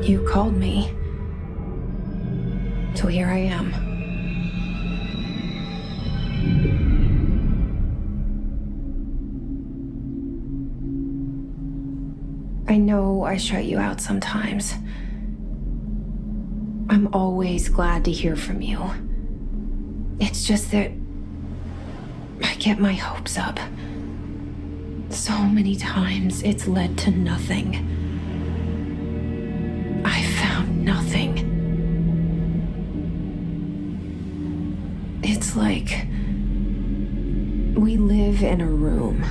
You called me. So here I am. I know I shut you out sometimes. I'm always glad to hear from you. It's just that I get my hopes up. So many times it's led to nothing. I found nothing. It's like we live in a room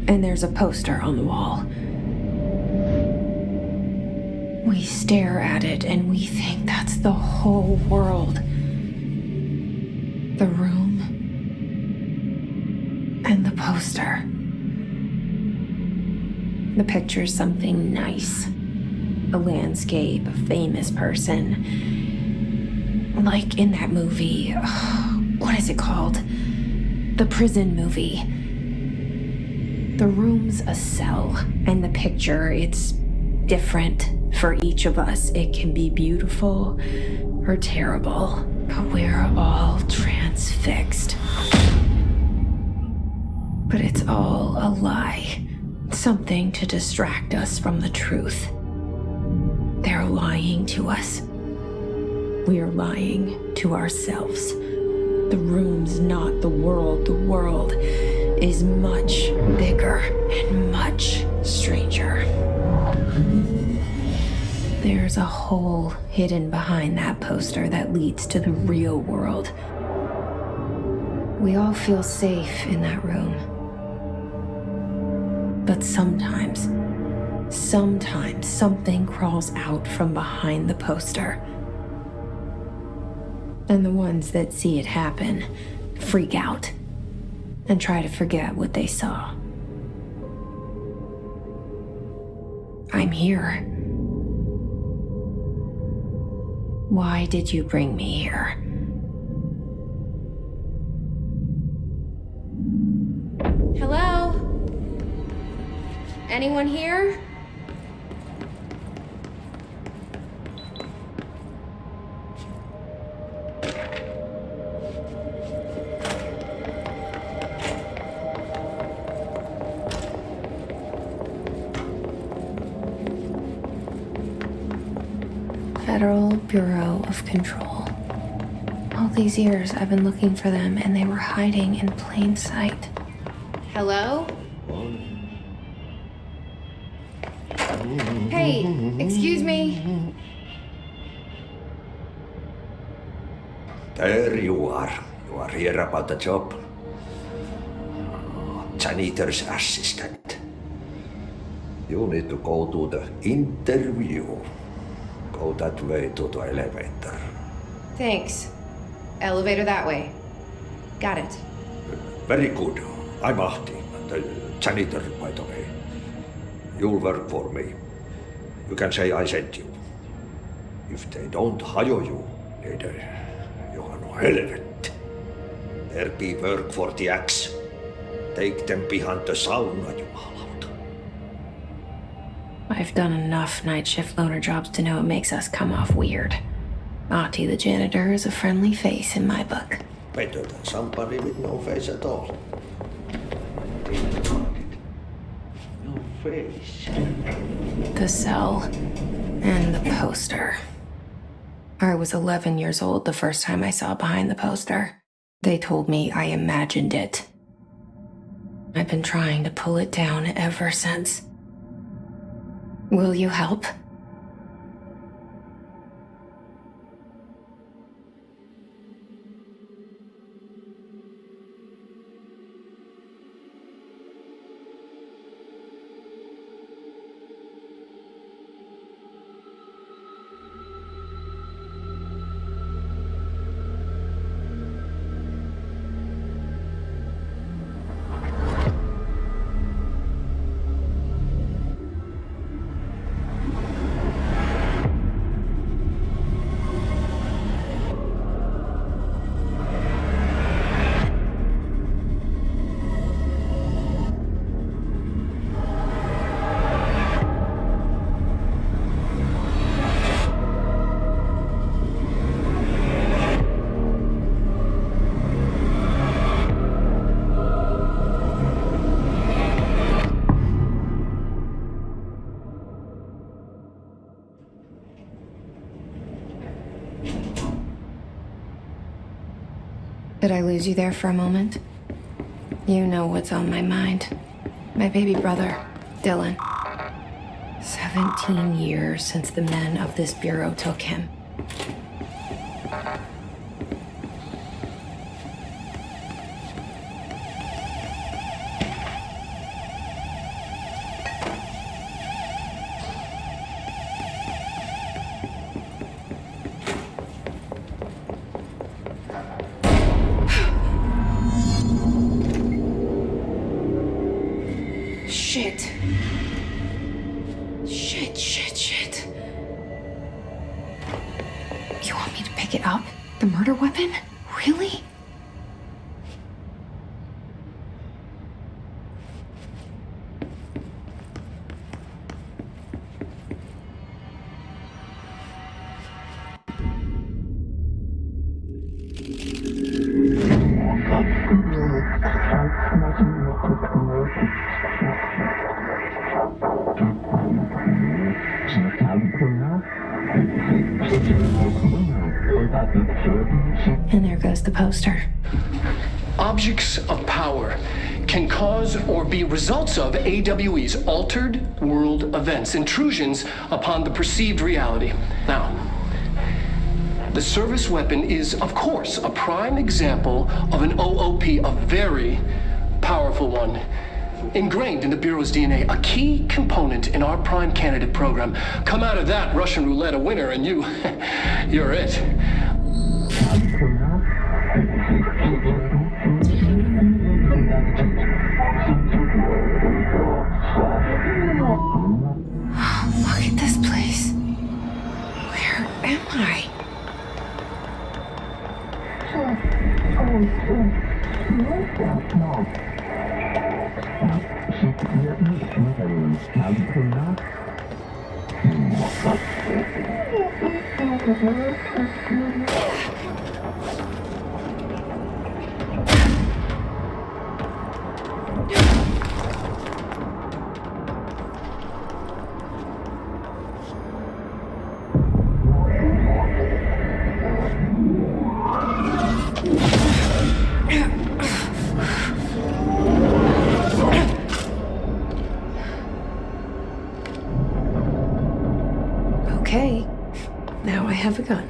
and there's a poster on the wall. We stare at it and we think that's the whole world. The room and the poster. The picture's something nice. A landscape, a famous person. Like in that movie, what is it called? The prison movie. The room's a cell, and the picture, it's different for each of us. It can be beautiful or terrible, but we're all transfixed. But it's all a lie. Something to distract us from the truth. They're lying to us. We're lying to ourselves. The room's not the world. The world is much bigger and much stranger. There's a hole hidden behind that poster that leads to the real world. We all feel safe in that room. But sometimes something crawls out from behind the poster. And the ones that see it happen freak out and try to forget what they saw. I'm here. Why did you bring me here? Hello? Anyone here? Federal Bureau of Control. All these years I've been looking for them and they were hiding in plain sight. Hello? Hey, excuse me. There you are. You are here about the job. Janitor's assistant. You need to go to the interview. Go that way to the elevator. Thanks. Elevator that way. Got it. Very good. I'm Ahti, the janitor, by the way. You'll work for me. You can say I sent you. If they don't hire you, you are no helvet. There be work for the axe. Take them behind the sauna, jumalauta. I've done enough night shift loner jobs to know it makes us come off weird. Ahti the janitor is a friendly face in my book. Better than somebody with no face at all. No face. The cell and the poster. I was 11 years old the first time I saw behind the poster. They told me I imagined it. I've been trying to pull it down ever since. Will you help? Did I lose you there for a moment? You know what's on my mind. My baby brother, Dylan. 17 years since the men of this bureau took him. Shit. You want me to pick it up? The murder weapon? Really? And there goes the poster. Objects of power can cause or be results of AWE's altered world events, intrusions upon the perceived reality. Now, the service weapon is, of course, a prime example of an OOP, a very powerful one, ingrained in the Bureau's DNA, a key component in our prime candidate program. Come out of that Russian roulette a winner and you're it. Look at this place. Where am I? Okay, now I have a gun.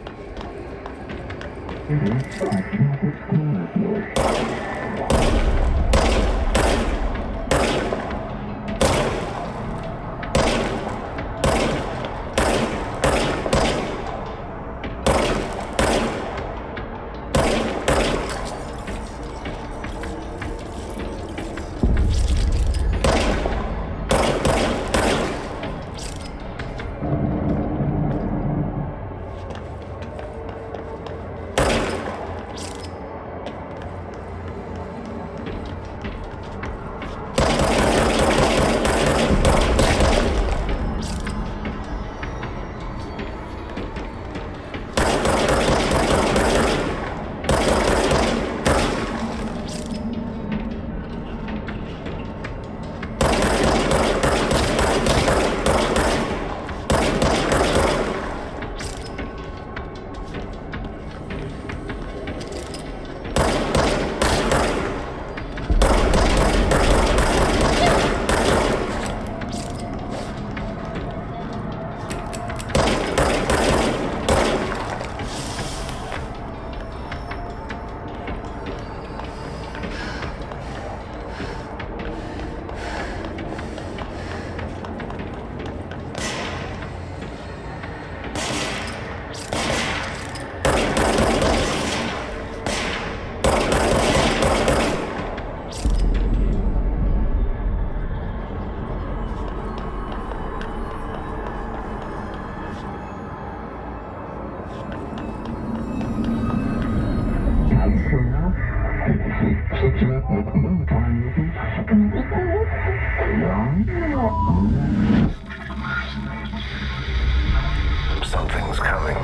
Something's coming.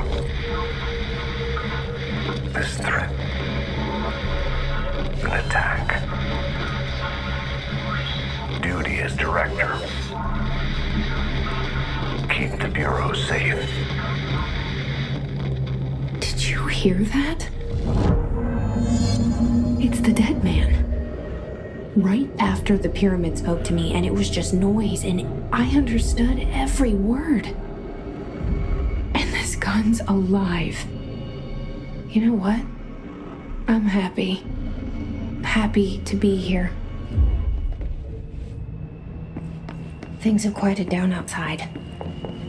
This threat. An attack. Duty as director. Keep the Bureau safe. Did you hear that? It's the dead man. Right after the pyramid spoke to me, and it was just noise, and I understood every word. And this gun's alive. You know what? I'm happy. Happy to be here. Things have quieted down outside.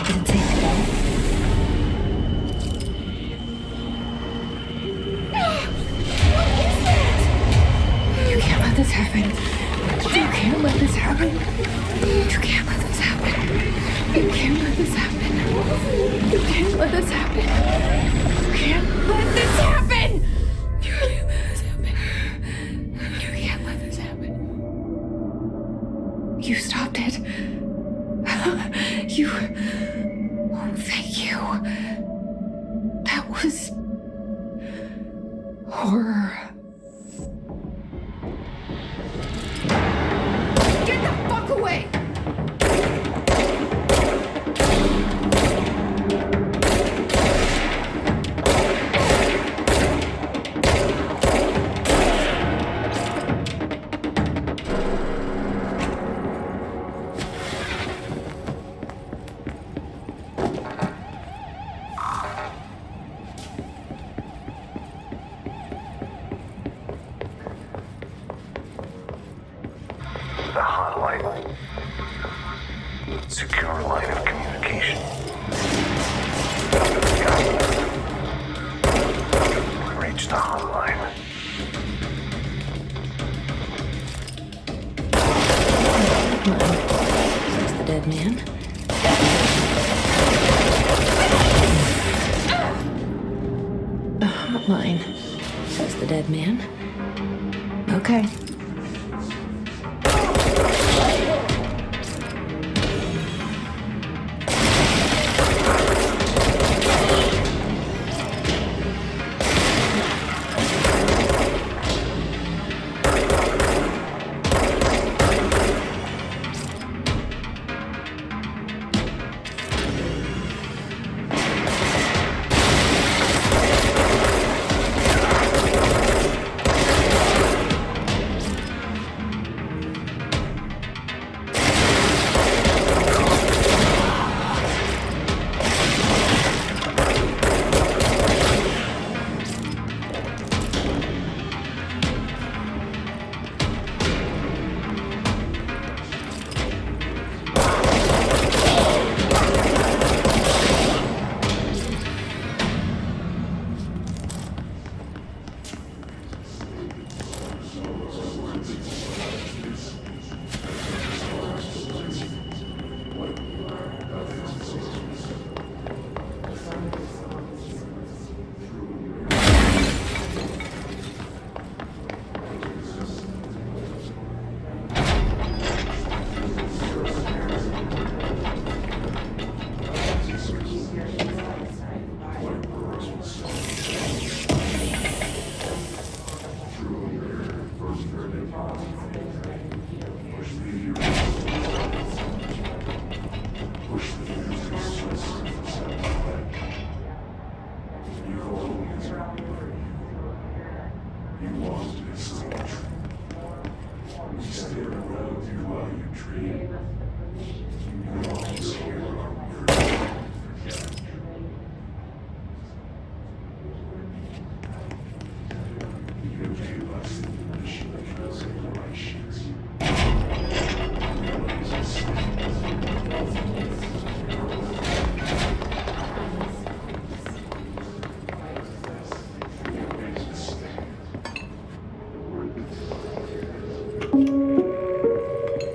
Is it safe to go? You can't let this happen. You can't let this happen. You can't let this happen. You can't let this happen. You can't let this happen. You can't let this happen. You can't let this happen. You can't let this happen. You stopped it. You... Oh, thank you. That was... horror. Get the fuck away! The hotline. Secure line of communication. Reach the hotline. Says the dead man. The hotline, says the dead man. Okay.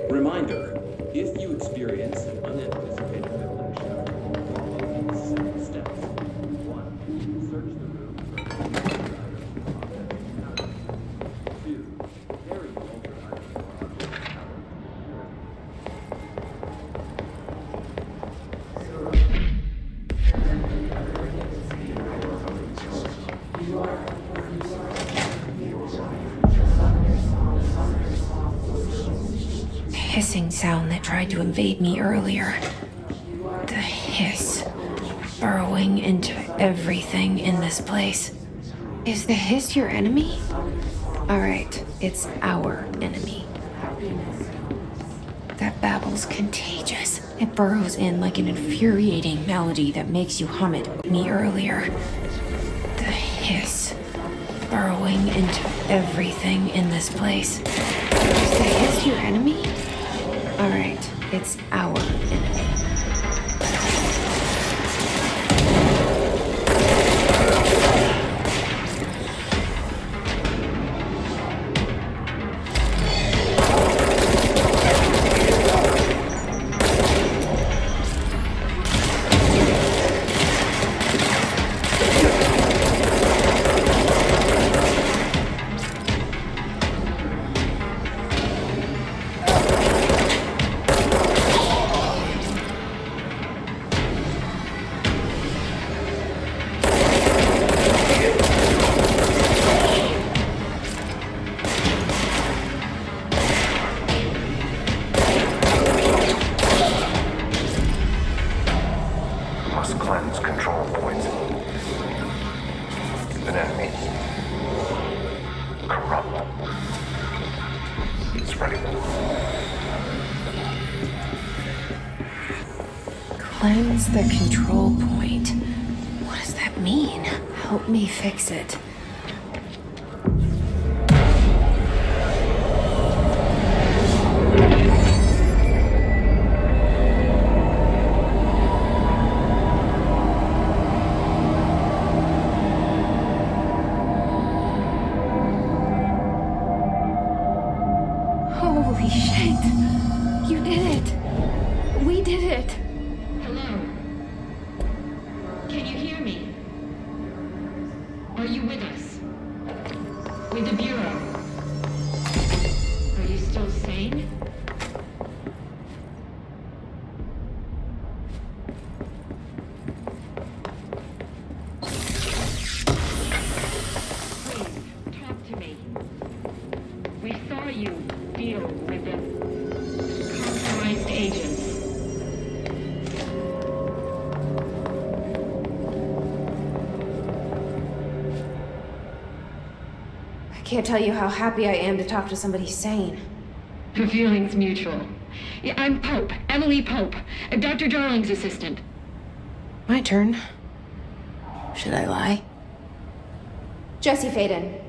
Reminder, if you experience an unanticipated revelation, follow these 7 steps. 1. Search the room for 2. Carry the ultra-high Hissing sound that tried to invade me earlier. The hiss burrowing into everything in this place. Is the hiss your enemy? All right, it's our enemy. That babble's contagious. It burrows in like an infuriating melody that makes you hum it. Me earlier. The hiss. Burrowing into everything in this place. Is the hiss your enemy? All right, it's our enemy. Must cleanse control points. An enemy. Corrupt. Spreading. Cleanse the control point. What does that mean? Help me fix it. Holy shit! You did it! We did it! Hello? Can you hear me? Are you with us? With the Bureau? Are you still sane? Please, talk to me. We saw you deal with the compromised agents. I can't tell you how happy I am to talk to somebody sane. The feeling's mutual. Yeah, I'm Pope, Emily Pope, Dr. Darling's assistant. My turn. Should I lie? Jesse Faden.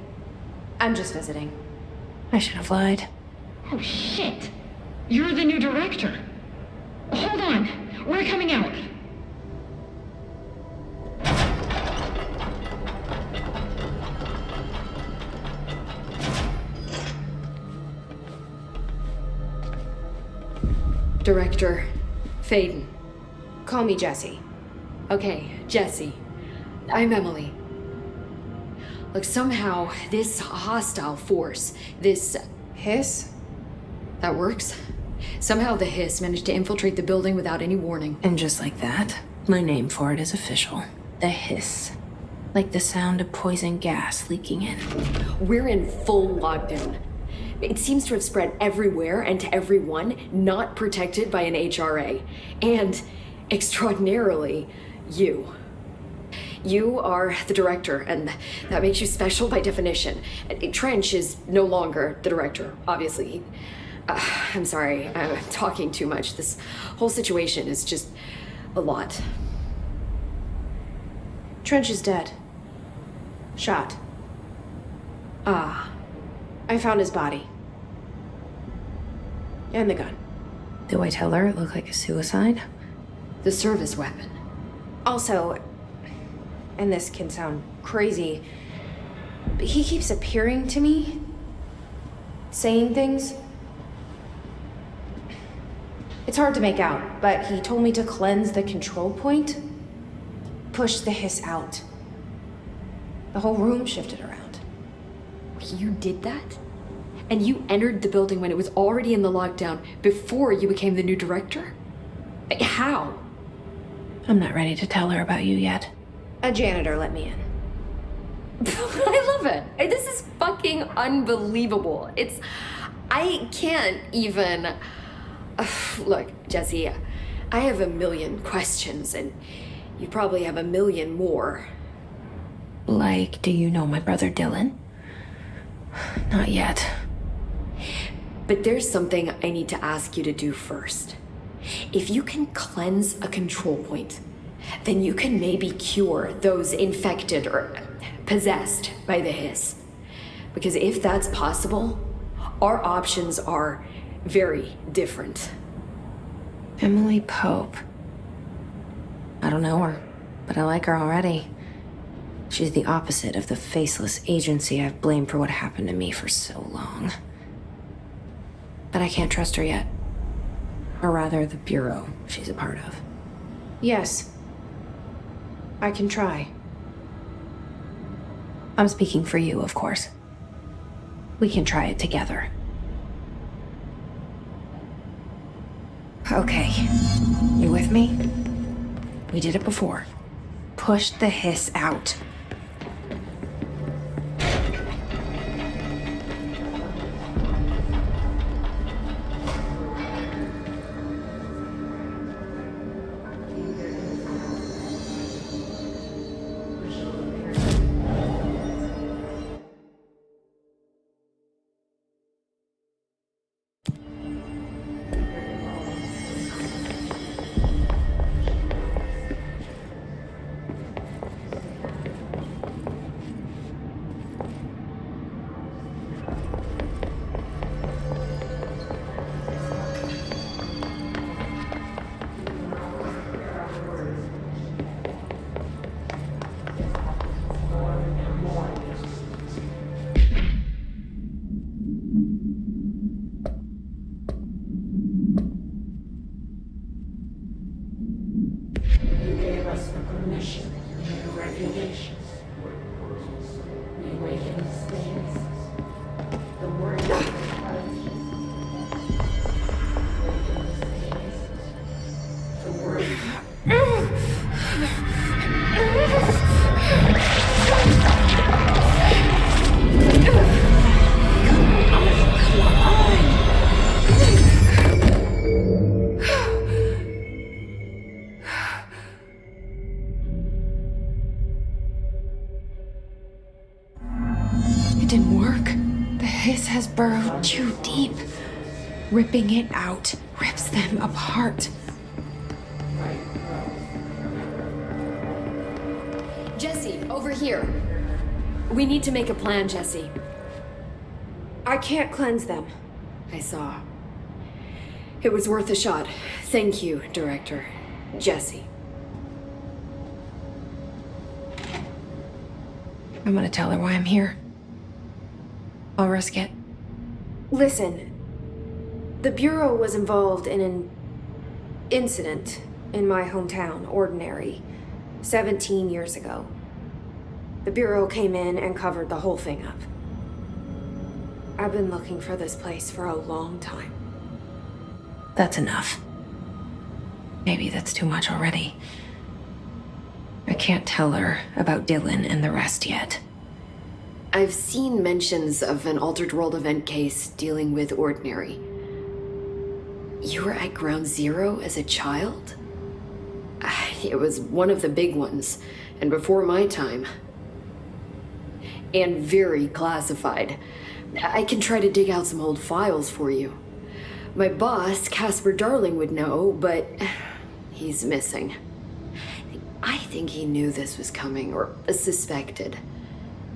I'm just visiting. I should have lied. Oh, shit. You're the new director. Hold on. We're coming out. Director Faden. Call me Jesse. Okay, Jesse. I'm Emily. Look, somehow this hostile force, this... Hiss? that works? Somehow the hiss managed to infiltrate the building without any warning. And just like that, my name for it is official. The hiss. Like the sound of poison gas leaking in. We're in full lockdown. It seems to have spread everywhere and to everyone not protected by an HRA. And, extraordinarily, you. You are the director, and that makes you special by definition. Trench is no longer the director, obviously. I'm sorry, I'm talking too much. This whole situation is just a lot. Trench is dead. Shot. Ah. I found his body. And the gun. Do I tell her it looked like a suicide? The service weapon. Also, and this can sound crazy, but he keeps appearing to me, saying things. It's hard to make out, but he told me to cleanse the control point, push the hiss out. The whole room shifted around. You did that? And you entered the building when it was already in the lockdown before you became the new director? How? I'm not ready to tell her about you yet. A janitor let me in. I love it. This is fucking unbelievable. I can't even... Look, Jesse, I have a million questions, and you probably have a million more. Like, do you know my brother Dylan? Not yet. But there's something I need to ask you to do first. If you can cleanse a control point, then you can maybe cure those infected or possessed by the hiss. Because if that's possible, our options are very different. Emily Pope. I don't know her, but I like her already. She's the opposite of the faceless agency I've blamed for what happened to me for so long. But I can't trust her yet. Or rather, the Bureau she's a part of. Yes. I can try. I'm speaking for you, of course. We can try it together. Okay. You with me? We did it before. Push the hiss out. It didn't work. The hiss has burrowed too deep. Ripping it out rips them apart. Jesse, over here. We need to make a plan, Jesse. I can't cleanse them. I saw. It was worth a shot. Thank you, Director. Jesse. I'm gonna tell her why I'm here. I'll risk it. Listen, the Bureau was involved in an incident in my hometown, Ordinary, 17 years ago. The Bureau came in and covered the whole thing up. I've been looking for this place for a long time. That's enough. Maybe that's too much already. I can't tell her about Dylan and the rest yet. I've seen mentions of an Altered World event case dealing with Ordinary. You were at Ground Zero as a child? It was one of the big ones, and before my time. And very classified. I can try to dig out some old files for you. My boss, Casper Darling, would know, but he's missing. I think he knew this was coming, or suspected.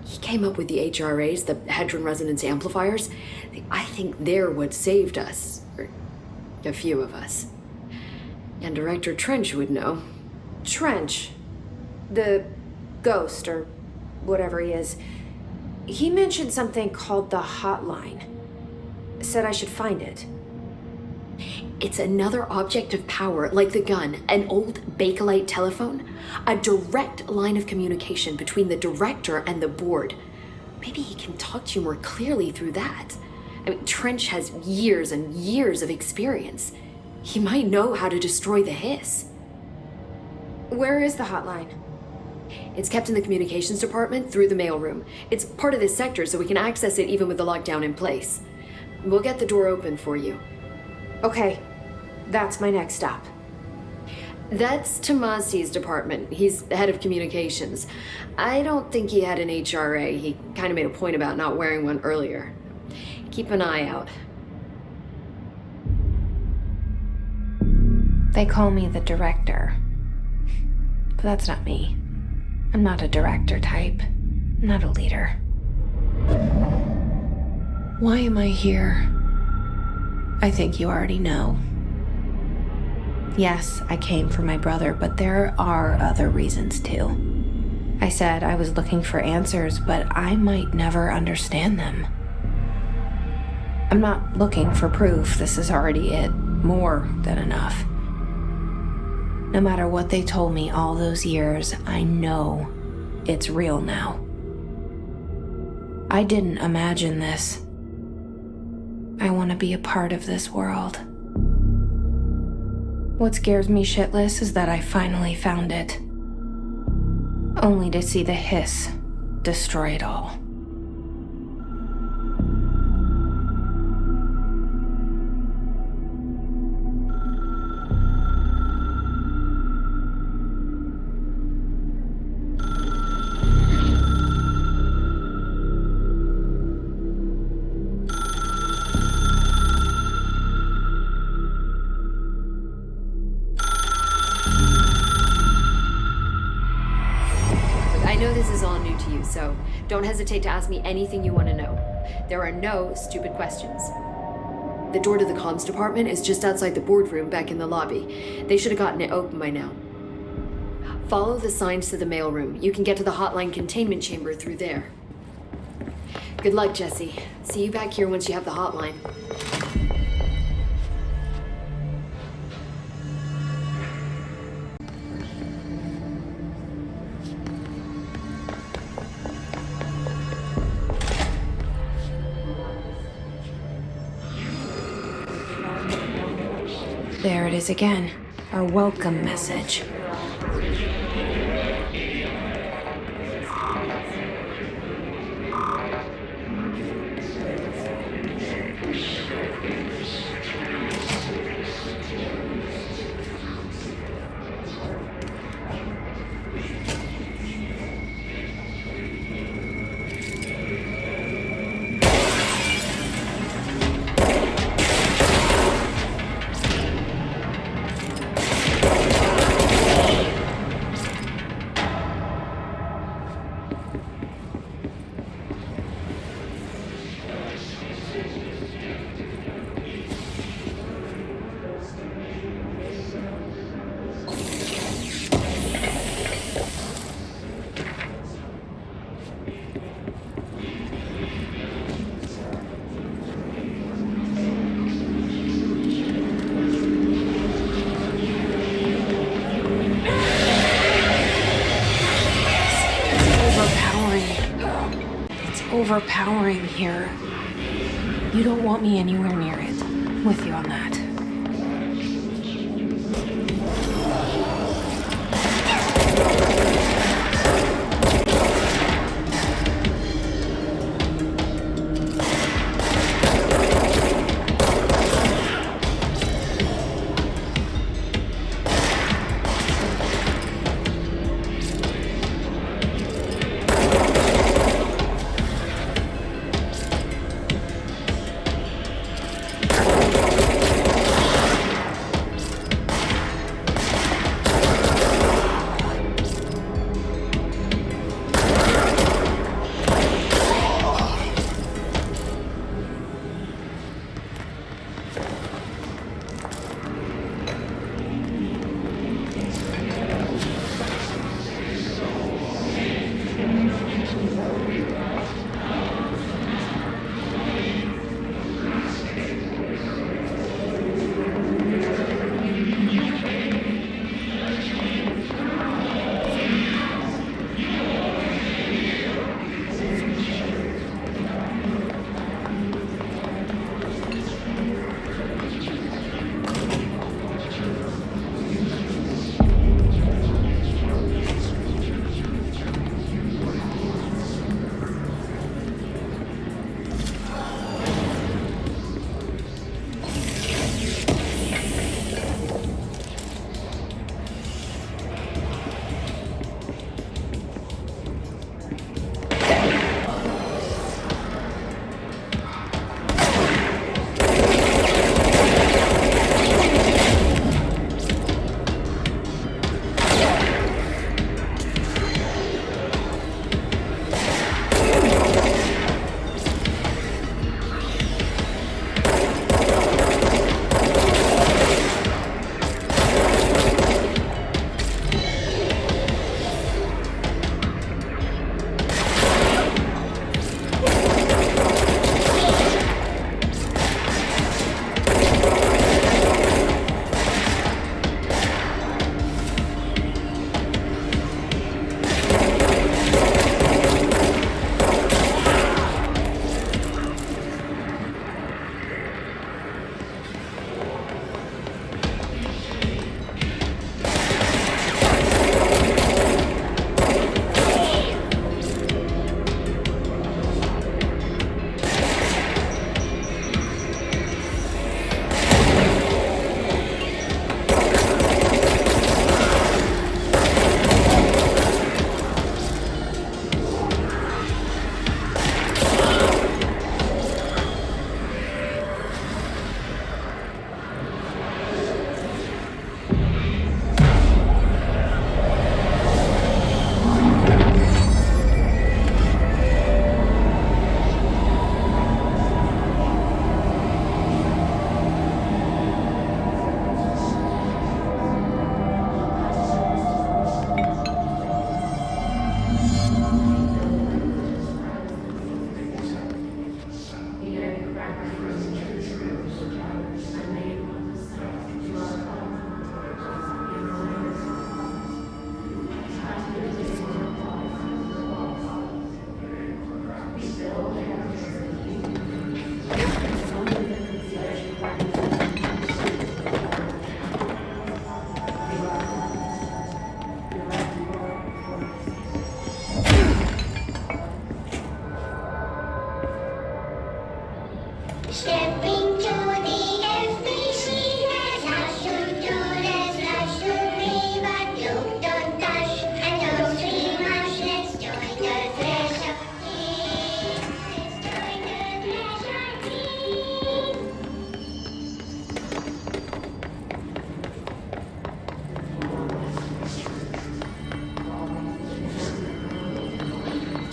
He came up with the HRAs, the Hadron Resonance Amplifiers. I think they're what saved us, or a few of us. And Director Trench would know. Trench, the ghost, or whatever he is, he mentioned something called the hotline. Said I should find it. It's another object of power, like the gun, an old Bakelite telephone. A direct line of communication between the director and the board. Maybe he can talk to you more clearly through that. I mean, Trench has years and years of experience. He might know how to destroy the hiss. Where is the hotline? It's kept in the communications department through the mailroom. It's part of this sector, so we can access it even with the lockdown in place. We'll get the door open for you. Okay, that's my next stop. That's Tomasi's department. He's the head of communications. I don't think he had an HRA. He kind of made a point about not wearing one earlier. Keep an eye out. They call me the director. But that's not me. I'm not a director type. I'm not a leader. Why am I here? I think you already know. Yes, I came for my brother, but there are other reasons too. I said I was looking for answers, but I might never understand them. I'm not looking for proof. This is already it. More than enough. No matter what they told me all those years, I know it's real now. I didn't imagine this. I want to be a part of this world. What scares me shitless is that I finally found it. Only to see the hiss destroy it all. I know this is all new to you, so don't hesitate to ask me anything you want to know. There are no stupid questions. The door to the comms department is just outside the boardroom back in the lobby. They should have gotten it open by now. Follow the signs to the mailroom. You can get to the hotline containment chamber through there. Good luck, Jesse. See you back here once you have the hotline. There it is again. Our welcome message. Overpowering here. You don't want me anywhere near it. I'm with you on that.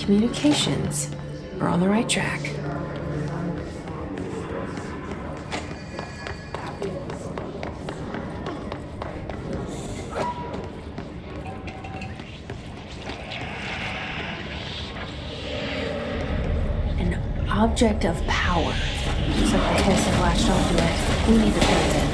communications. We're on the right track. An object of power. Looks like the hiss have latched onto it. We need to put it in.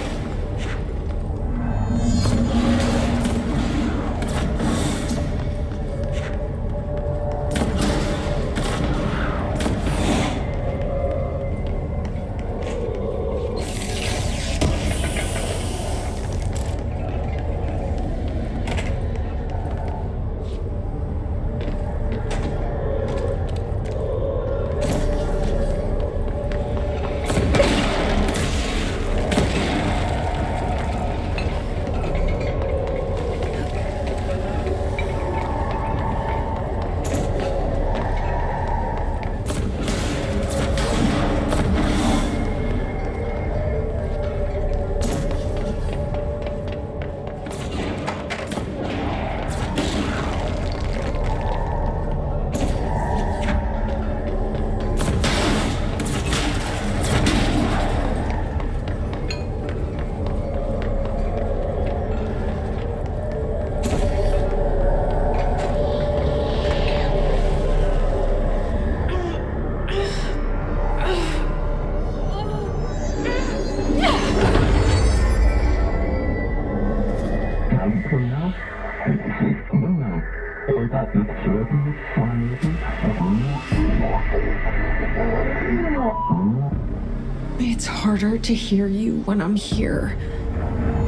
It's harder to hear you when I'm here.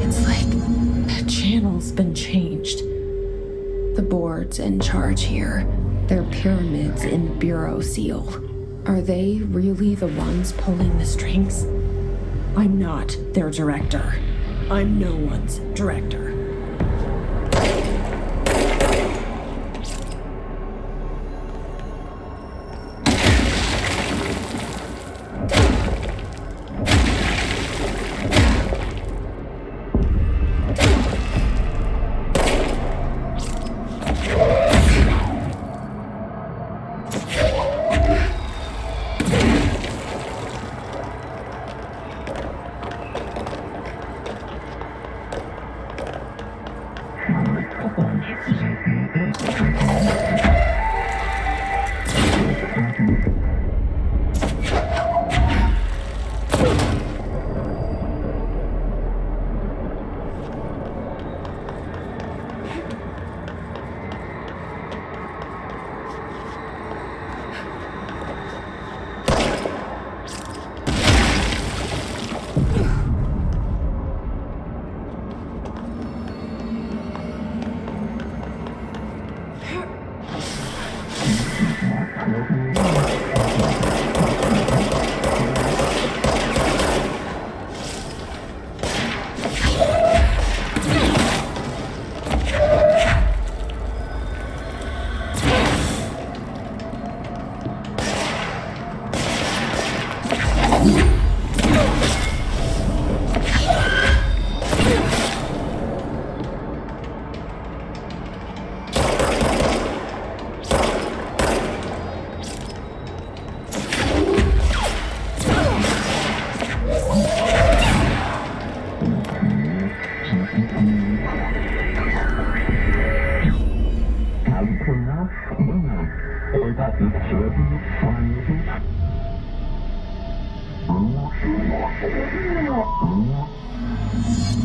It's like the channel's been changed. The board's in charge here. They're pyramids in the Bureau seal. Are they really the ones pulling the strings? I'm not their director. I'm no one's director.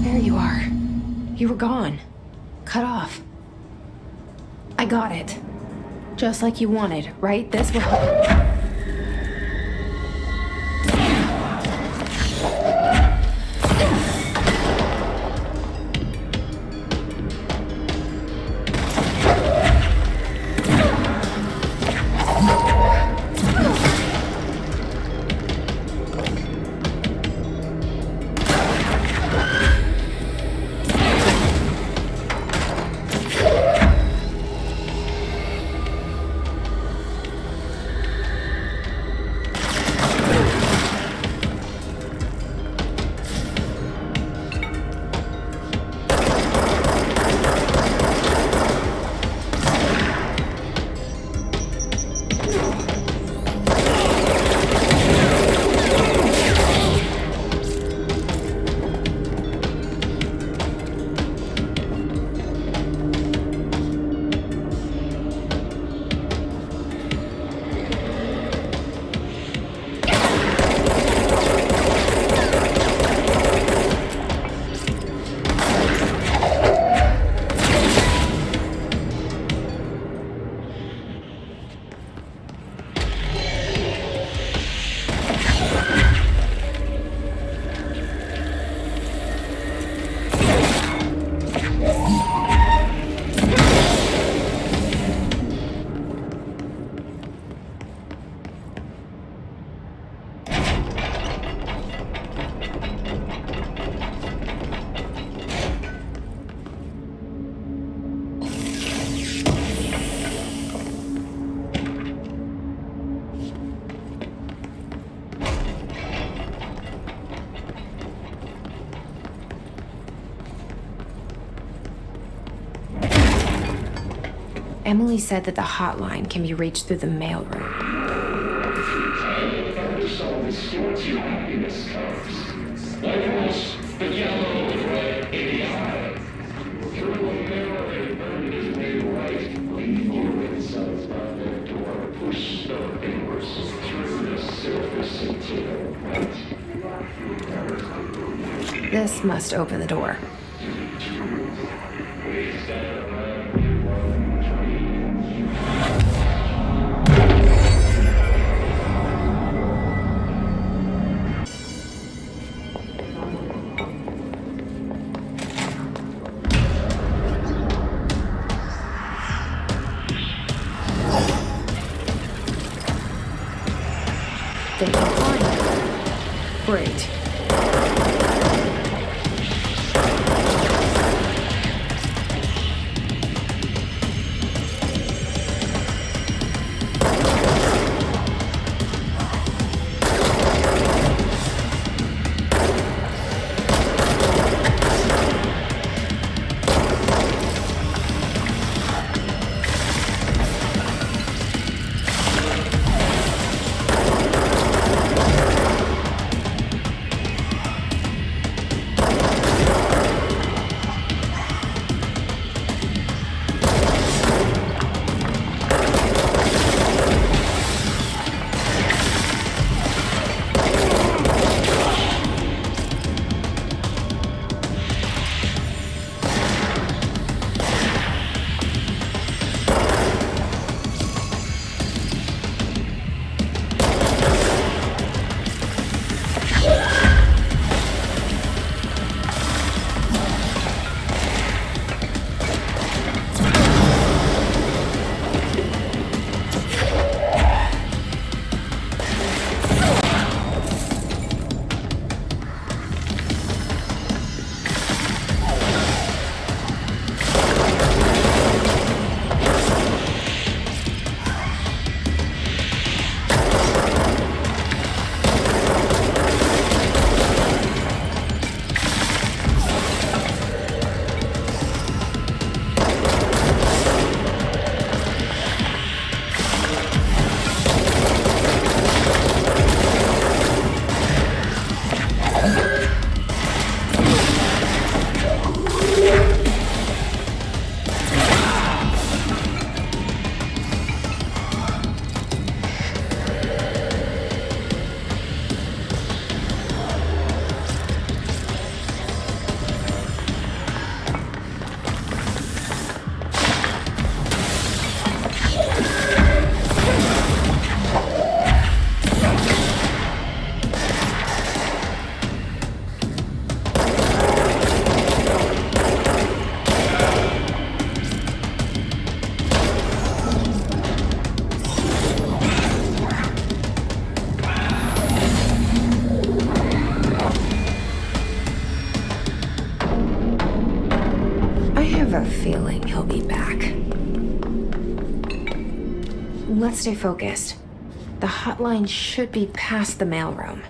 There you are. You were gone. Cut off. I got it. Just like you wanted, right? This will help. Emily said that the hotline can be reached through the mailroom. This must open the door. They can climb. Great. have a feeling he'll be back. Let's stay focused. The hotline should be past the mailroom.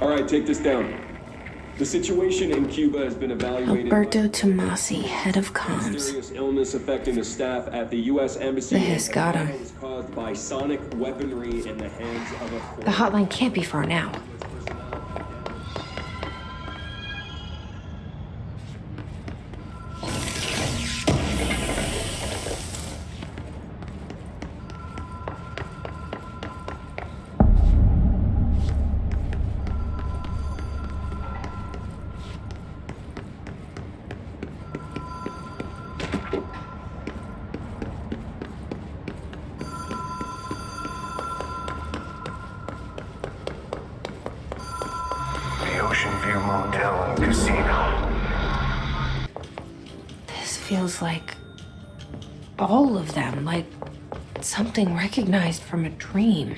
All right, take this down. The situation in Cuba has been evaluated. Alberto Tomasi, head of comms. Serious illness affecting the staff at the U.S. Embassy. The hiss got him. Was caused by sonic weaponry in the hands of a. The hotline can't be far now. Feels like all of them, like something recognized from a dream.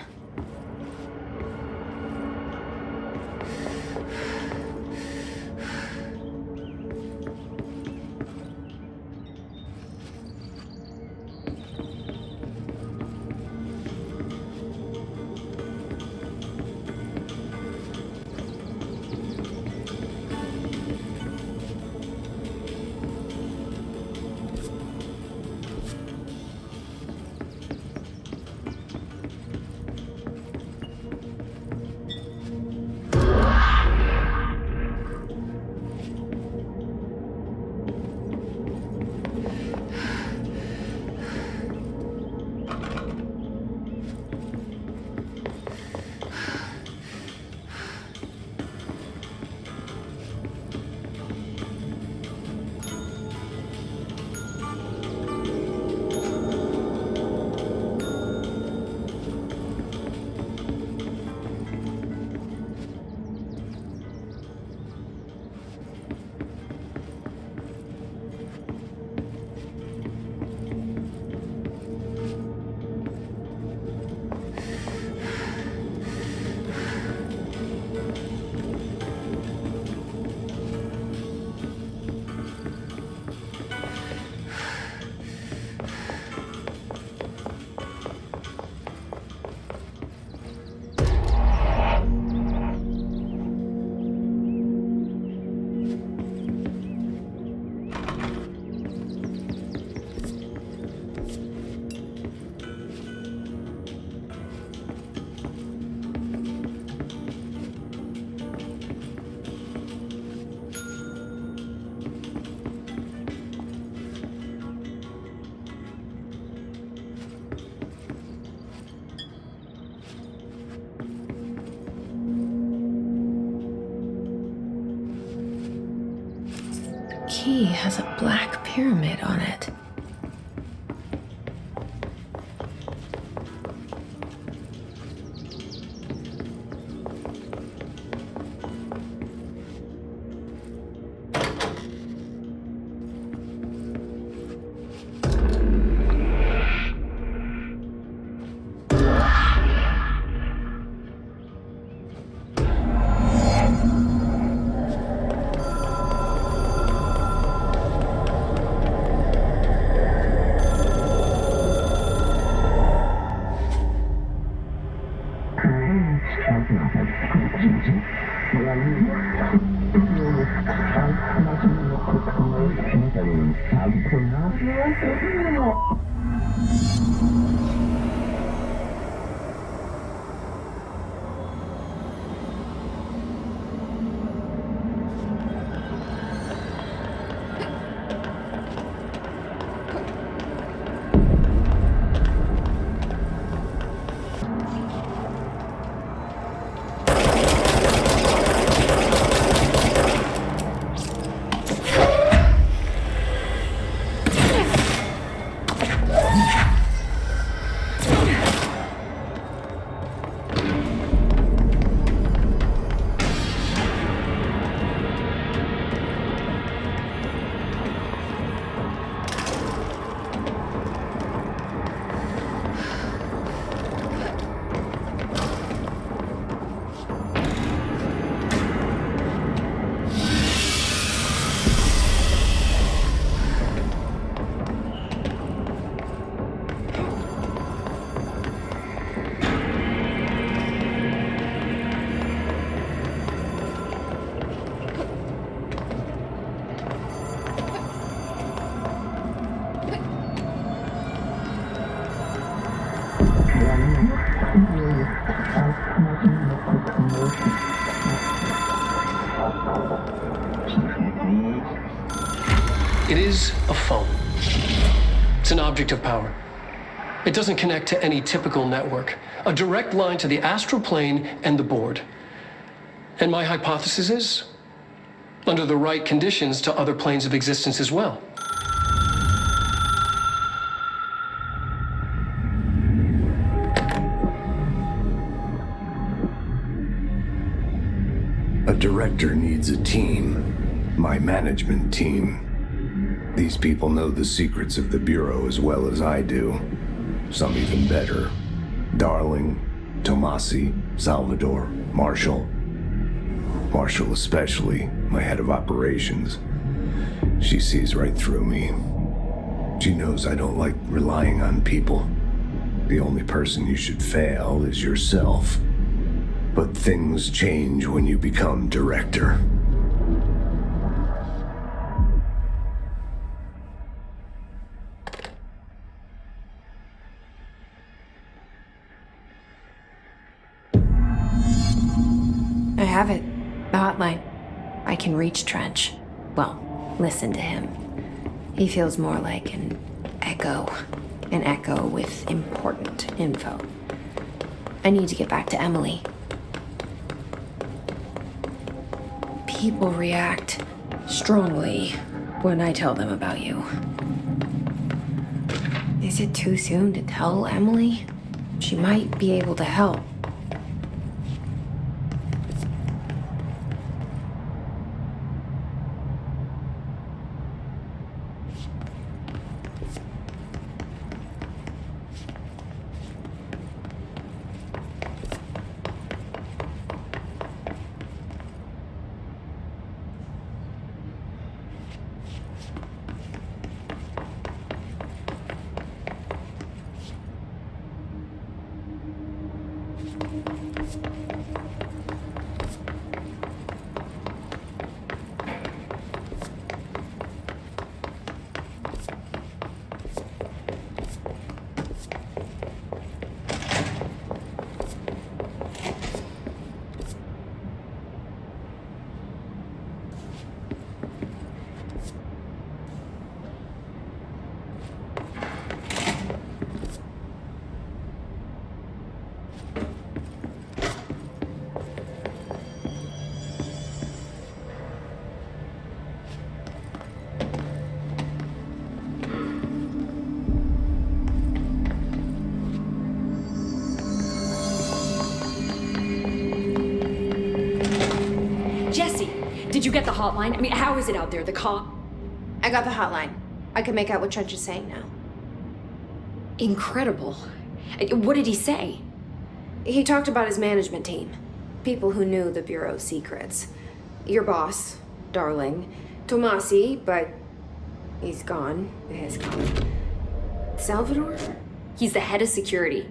key has a black pyramid on it. It is a phone. It's an object of power. It doesn't connect to any typical network. A direct line to the astral plane and the board. And my hypothesis is, under the right conditions, to other planes of existence as well. A director needs a team. My management team. These people know the secrets of the Bureau as well as I do. Some even better. Darling, Tomasi, Salvador, Marshall. Marshall especially, my head of operations. She sees right through me. She knows I don't like relying on people. The only person you should fail is yourself. But things change when you become director. I have it. The hotline. I can reach Trench. Well, listen to him. He feels more like an echo. An echo with important info. I need to get back to Emily. People react strongly when I tell them about you. Is it too soon to tell Emily? She might be able to help. you get the hotline? I mean, how is it out there? The cop? I got the hotline. I can make out what Trench is saying now. Incredible. What did he say? He talked about his management team. People who knew the Bureau's secrets. Your boss, Darling. Tomasi, but he's gone. Has gone. Salvador? He's the head of security.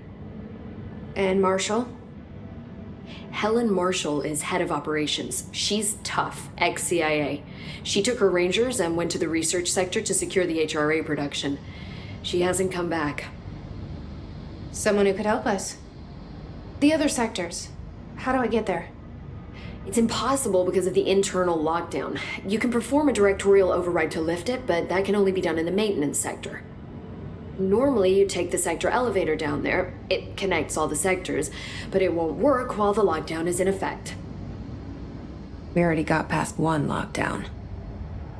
And Marshall? Helen Marshall is head of operations. She's tough, ex-CIA. She took her Rangers and went to the research sector to secure the HRA production. She hasn't come back. Someone who could help us. The other sectors. How do I get there? It's impossible because of the internal lockdown. You can perform a directorial override to lift it, but that can only be done in the maintenance sector. Normally, you take the sector elevator down there. It connects all the sectors, but it won't work while the lockdown is in effect. We already got past one lockdown.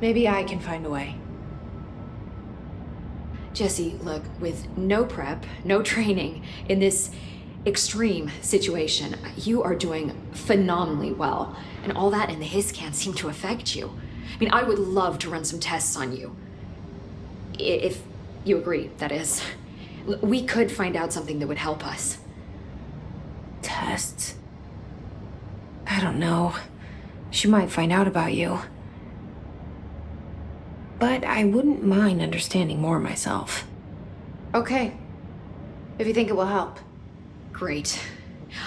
Maybe I can find a way. Jesse, look, with no prep, no training, in this extreme situation, you are doing phenomenally well. And all that and the hiss can't seem to affect you. I mean, I would love to run some tests on you. If you agree, that is. We could find out something that would help us. Tests? I don't know. She might find out about you. But I wouldn't mind understanding more myself. Okay. If you think it will help. Great.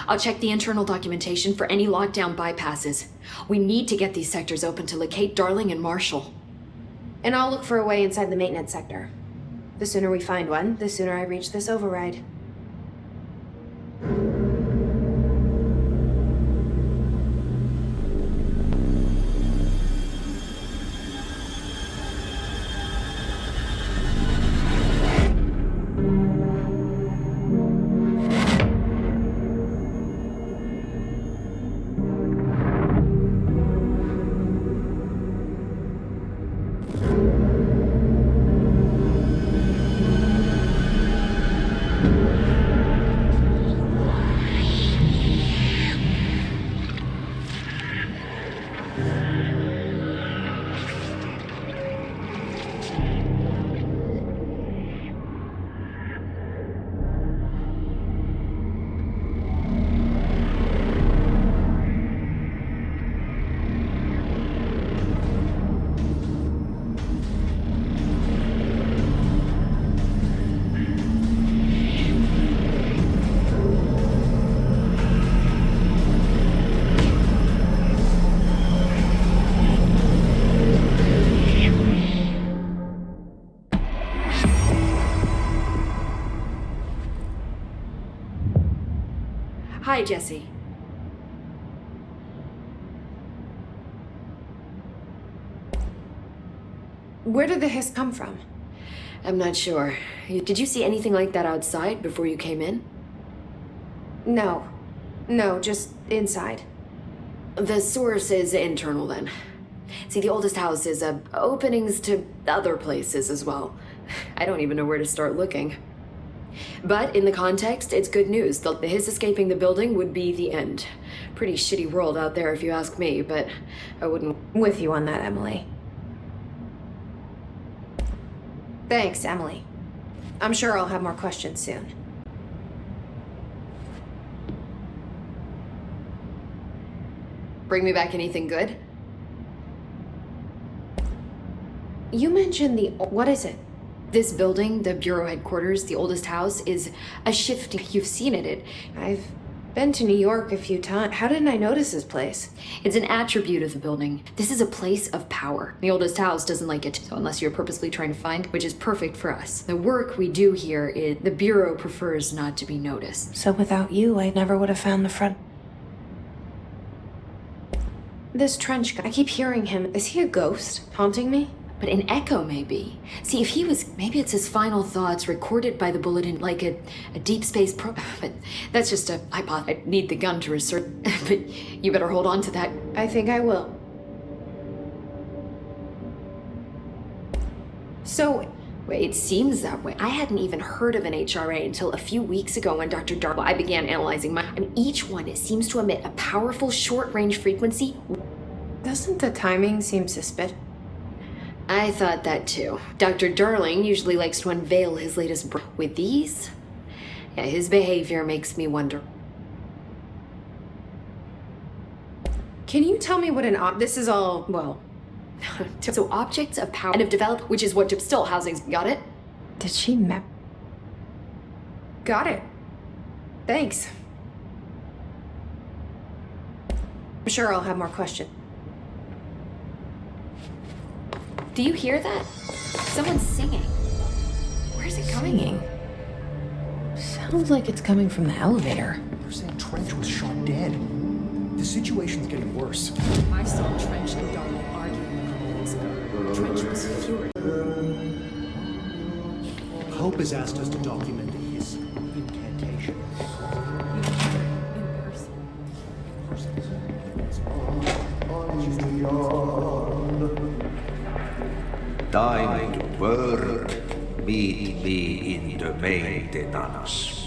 I'll check the internal documentation for any lockdown bypasses. We need to get these sectors open to locate Darling and Marshall. And I'll look for a way inside the maintenance sector. The sooner we find one, the sooner I reach this override. Hi, Jesse. Where did the hiss come from? I'm not sure. Did you see anything like that outside before you came in? No. No, just inside. The source is internal then. See, the oldest house is openings to other places as well. I don't even know where to start looking. But in the context, it's good news. The hiss escaping the building would be the end. Pretty shitty world out there if you ask me, but I wouldn't... With you on that, Emily. Thanks, Emily. I'm sure I'll have more questions soon. Bring me back anything good? You mentioned what is it? This building, the Bureau headquarters, the oldest house, is a shifting... You've seen it. I've been to New York a few times. How didn't I notice this place? It's an attribute of the building. This is a place of power. The oldest house doesn't like it, so unless you're purposely trying to find, which is perfect for us. The work we do here is... The Bureau prefers not to be noticed. So without you, I never would have found the front... This Trench guy, I keep hearing him. Is he a ghost haunting me? But an echo, maybe. See, if he was... Maybe it's his final thoughts recorded by the bulletin like a deep space pro... But that's just a hypothesis. I need the gun to research. But you better hold on to that. I think I will. So... It seems that way. I hadn't even heard of an HRA until a few weeks ago when Dr. Darwell... I began analyzing my... each one, it seems to emit a powerful short-range frequency... Doesn't the timing seem suspicious? I thought that too. Dr. Darling usually likes to unveil his latest with these. Yeah, his behavior makes me wonder. Can you tell me what this is all, well... So objects of power and of develop, which is what still housings, got it? Did she map? Got it. Thanks. I'm sure I'll have more questions. Do you hear that? Someone's singing. Where's it coming? Singing? Sounds like it's coming from the elevator. They're saying Trench was shot dead. The situation's getting worse. I saw Trench and Darling arguing a couple weeks ago. Trench was furious. Hope has asked us to document his incantation. Time to work. Meet me in the maintenance.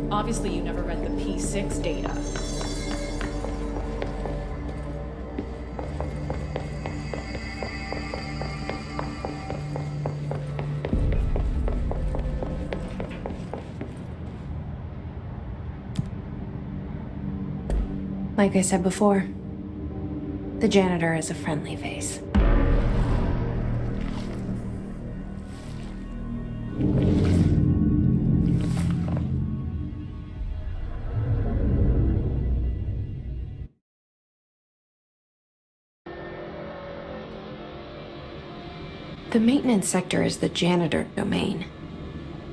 Obviously, you never read the P6 data. Like I said before, the janitor is a friendly face. The maintenance sector is the janitor domain.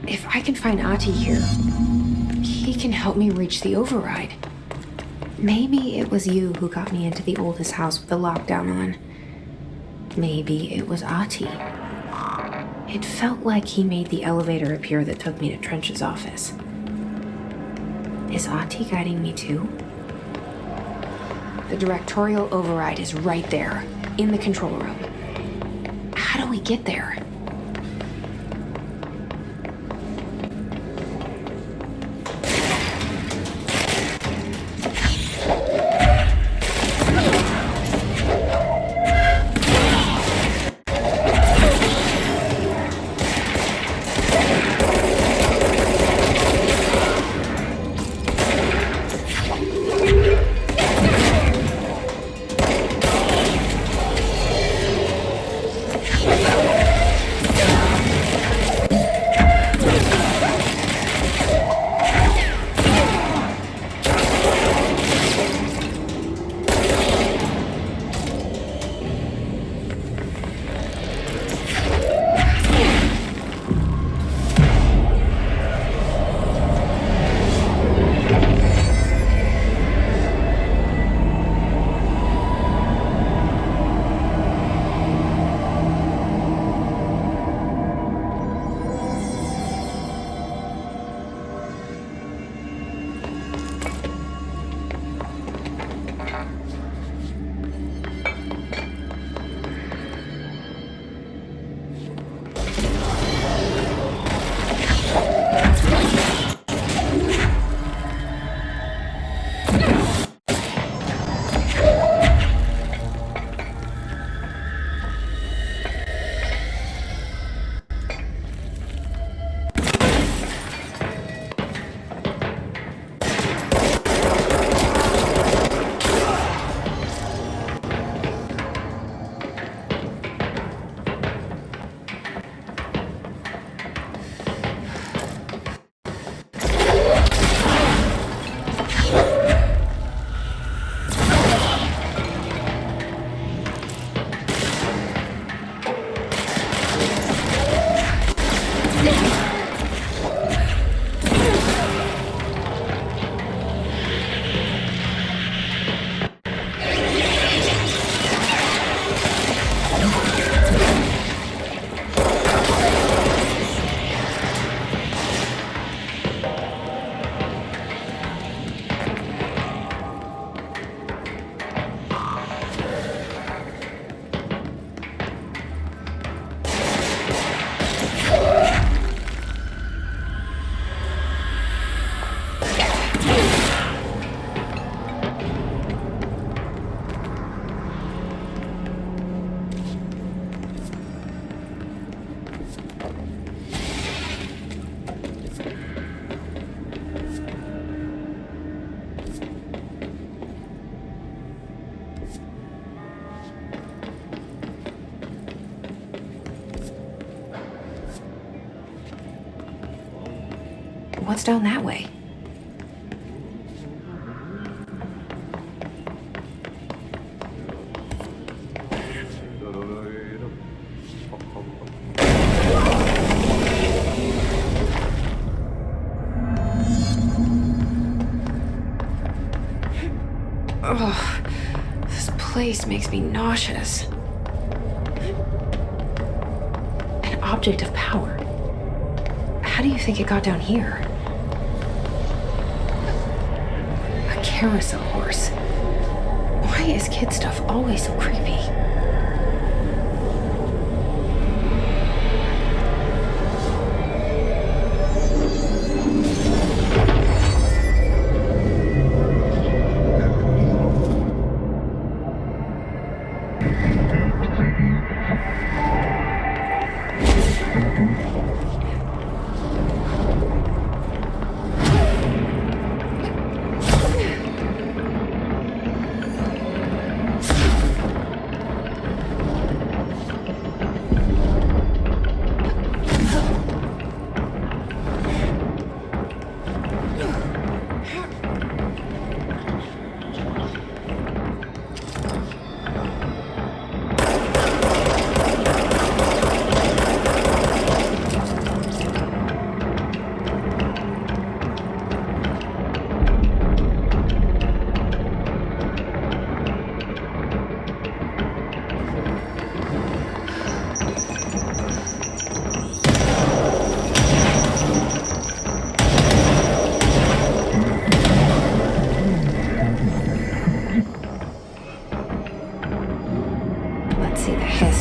If I can find Ahti here, he can help me reach the override. Maybe it was you who got me into the oldest house with the lockdown on. Maybe it was Ahti. It felt like he made the elevator appear that took me to Trench's office. Is Ahti guiding me too? The directorial override is right there, in the control room. How do we get there? What's down that way? Ugh, this place makes me nauseous. An object of power. How do you think it got down here? A carousel horse. Why is kid stuff always so creepy?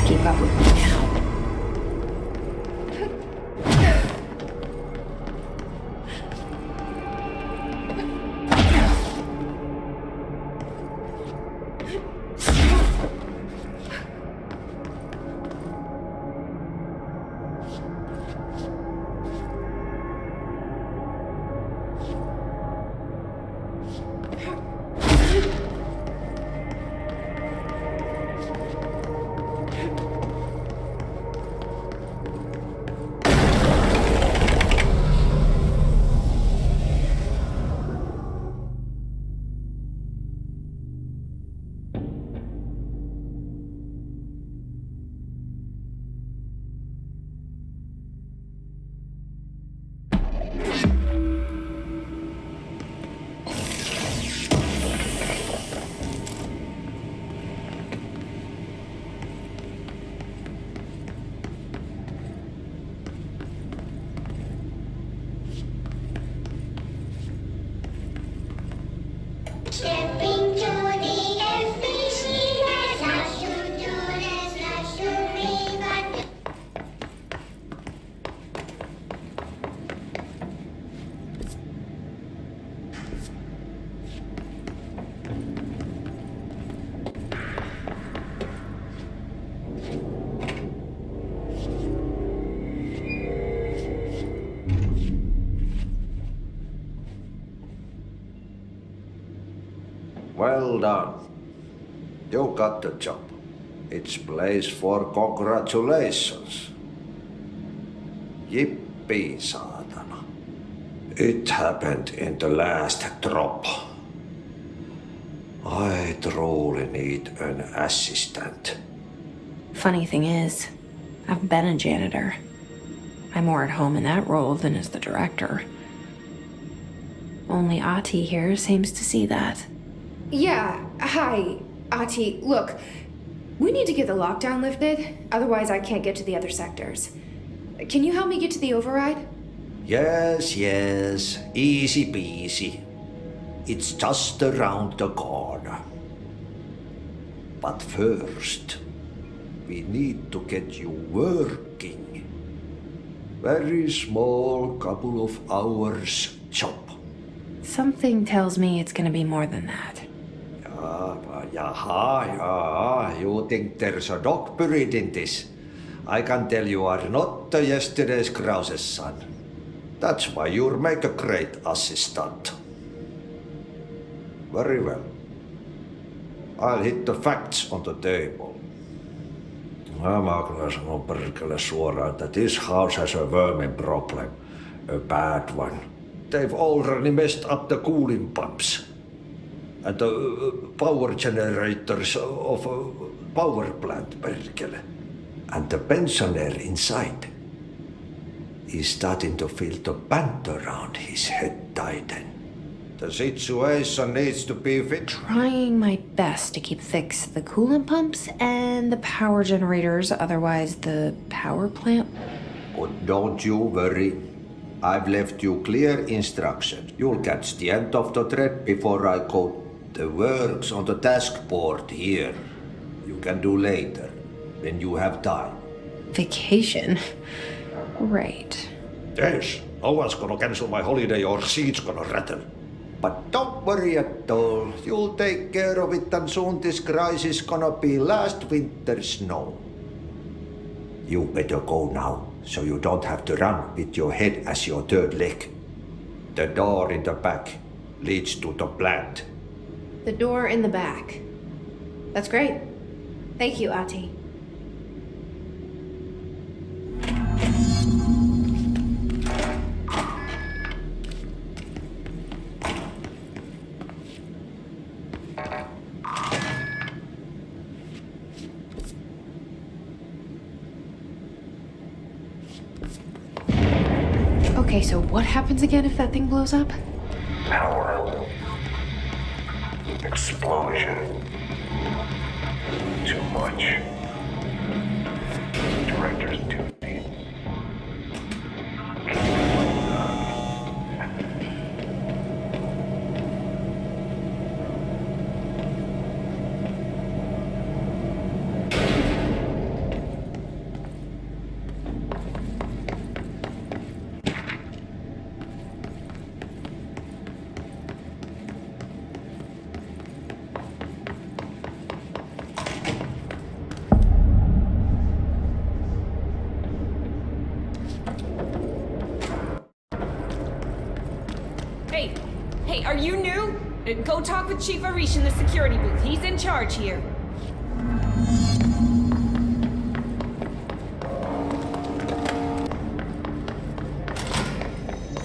Keep up with me now. Stepping to the FBC, let's not shoot to let's not shoot me, but Well done. You got the job. It's place for congratulations. Yippee, saatana. It happened in the last drop. I truly need an assistant. Funny thing is, I've been a janitor. I'm more at home in that role than as the director. Only Ati here seems to see that. Yeah, hi, Ati. Look, we need to get the lockdown lifted, otherwise I can't get to the other sectors. Can you help me get to the override? Yes, easy peasy. It's just around the corner. But first, we need to get you working. Very small, couple of hours job. Something tells me it's gonna be more than that. Yeah, you think there's a dog buried in this? I can tell you are not yesterday's Krause's son. That's why you'll make a great assistant. Very well. I'll hit the facts on the table. Mä kyllä sanon perkele suoraan, että this house has a vermin problem. A bad one. they've already messed up the cooling pumps and the power generators of a power plant, perkele. And the pensioner inside is starting to feel the band around his head tighten. The situation needs to be fixed. Trying my best to fix the coolant pumps and the power generators, otherwise the power plant. But don't you worry. I've left you clear instructions. You'll catch the end of the thread before I go. The works on the task board here. You can do later, when you have time. Vacation? Right. Yes, no one's gonna cancel my holiday or seat's gonna rattle. But don't worry at all. You'll take care of it and soon this crisis gonna be last winter's snow. You better go now, so you don't have to run with your head as your third leg. The door in the back leads to the plant. The door in the back. That's great. Thank you, Ati. Okay, so what happens again if that thing blows up? Power. Explosion. Too much. Director's duty. Hey, are you new? Go talk with Chief Arish in the security booth. He's in charge here.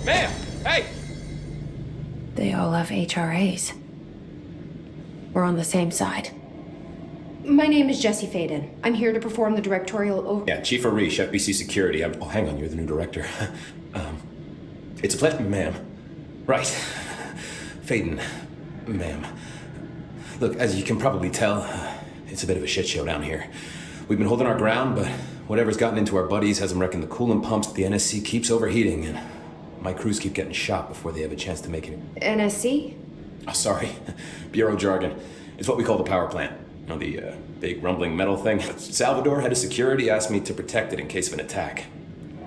Ma'am! Hey! They all have HRAs. We're on the same side. My name is Jesse Faden. I'm here to perform the directorial over... Yeah, Chief Arish, FBC Security. Oh, hang on, you're the new director. It's a pleasure, ma'am. Right. Faden, ma'am. Look, as you can probably tell, it's a bit of a shit show down here. We've been holding our ground, but whatever's gotten into our buddies has them wrecking the coolant pumps. The NSC keeps overheating, and my crews keep getting shot before they have a chance to make it. NSC? Oh, sorry. Bureau jargon. It's what we call the power plant. You know, the big rumbling metal thing. Salvador, head of security, asked me to protect it in case of an attack.